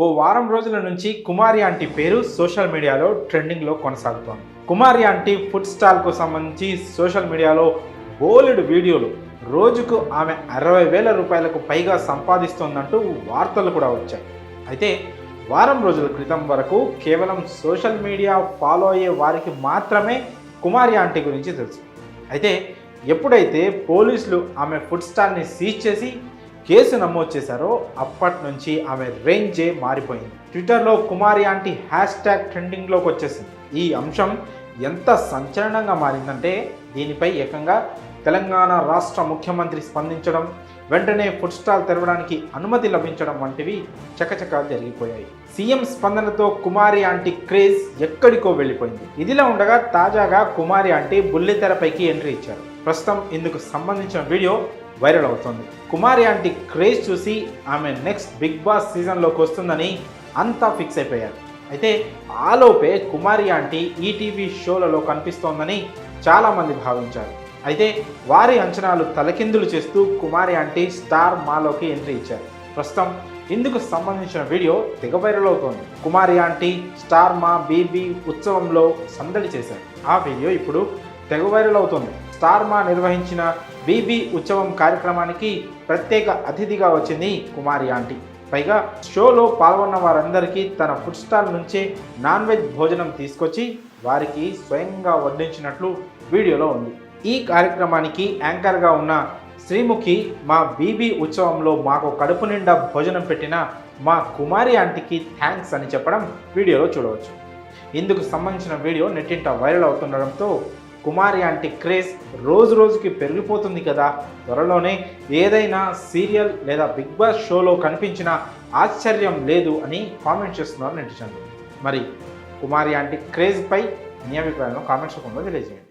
ఓ వారం రోజుల నుంచి కుమారి ఆంటీ పేరు సోషల్ మీడియాలో ట్రెండింగ్లో కొనసాగుతోంది. కుమారి ఆంటీ ఫుడ్ స్టాల్కు సంబంధించి సోషల్ మీడియాలో బోలెడు వీడియోలు, రోజుకు ఆమె 60,000 రూపాయలకు పైగా సంపాదిస్తోందంటూ వార్తలు కూడా వచ్చాయి. అయితే వారం రోజుల క్రితం వరకు కేవలం సోషల్ మీడియా ఫాలో అయ్యే వారికి మాత్రమే కుమారి ఆంటీ గురించి తెలుసు. అయితే ఎప్పుడైతే పోలీసులు ఆమె ఫుడ్ స్టాల్ని సీజ్ చేసి కేసు నమోదు చేశారో అప్పటి నుంచి ఆమె రేంజే మారిపోయింది. ట్విట్టర్లో కుమారి ఆంటీ హ్యాష్ ట్యాగ్ ట్రెండింగ్లోకి వచ్చేసింది. ఈ అంశం ఎంత సంచలనంగా మారిందంటే దీనిపై ఏకంగా తెలంగాణ రాష్ట్ర ముఖ్యమంత్రి స్పందించడం, వెంటనే ఫుడ్ స్టాల్ తెరవడానికి అనుమతి లభించడం వంటివి చకచకా జరిగిపోయాయి. సీఎం స్పందనతో కుమారి ఆంటీ క్రేజ్ ఎక్కడికో వెళ్ళిపోయింది. ఇదిలా ఉండగా తాజాగా కుమారి ఆంటీ బుల్లితెరపైకి ఎంట్రీ ఇచ్చారు. ప్రస్తుతం ఇందుకు సంబంధించిన వీడియో వైరల్ అవుతోంది. కుమారి ఆంటీ క్రేజ్ చూసి ఆమె నెక్స్ట్ బిగ్ బాస్ సీజన్లోకి వస్తుందని అంతా ఫిక్స్ అయిపోయారు. అయితే ఆలోపే కుమారి ఆంటీ ఈటీవీ షోలలో కనిపిస్తోందని చాలామంది భావించారు. అయితే వారి అంచనాలు తలకిందులు చేస్తూ కుమారి ఆంటీ స్టార్ మాలోకి ఎంట్రీ ఇచ్చారు. ప్రస్తుతం ఇందుకు సంబంధించిన వీడియో తెగ వైరల్ అవుతోంది. కుమారి ఆంటీ స్టార్ మా బీబీ ఉత్సవంలో సందడి చేశారు. ఆ వీడియో ఇప్పుడు తెగ వైరల్ అవుతోంది. స్టార్ మా నిర్వహించిన బీబీ ఉత్సవం కార్యక్రమానికి ప్రత్యేక అతిథిగా వచ్చింది కుమారి ఆంటీ. పైగా షోలో పాల్గొన్న వారందరికీ తన ఫుడ్ స్టాల్ నుంచే నాన్ వెజ్ భోజనం తీసుకొచ్చి వారికి స్వయంగా వడ్డించినట్లు వీడియోలో ఉంది. ఈ కార్యక్రమానికి యాంకర్గా ఉన్న శ్రీముఖి, మా బీబీ ఉత్సవంలో మాకు కడుపు నిండా భోజనం పెట్టిన మా కుమారి ఆంటీకి థ్యాంక్స్ అని చెప్పడం వీడియోలో చూడవచ్చు. ఇందుకు సంబంధించిన వీడియో నెట్టింట వైరల్ అవుతుండడంతో కుమారి ఆంటీ క్రేజ్ రోజు రోజుకి పెరిగిపోతుంది కదా, త్వరలోనే ఏదైనా సీరియల్ లేదా బిగ్ బాస్ షోలో కనిపించిన ఆశ్చర్యం లేదు అని కామెంట్ చేస్తున్నారు నెటిజన్లు. మరి కుమారి ఆంటీ క్రేజ్పై మీ అభిప్రాయం కామెంట్స్ రూపంలో తెలియజేయండి.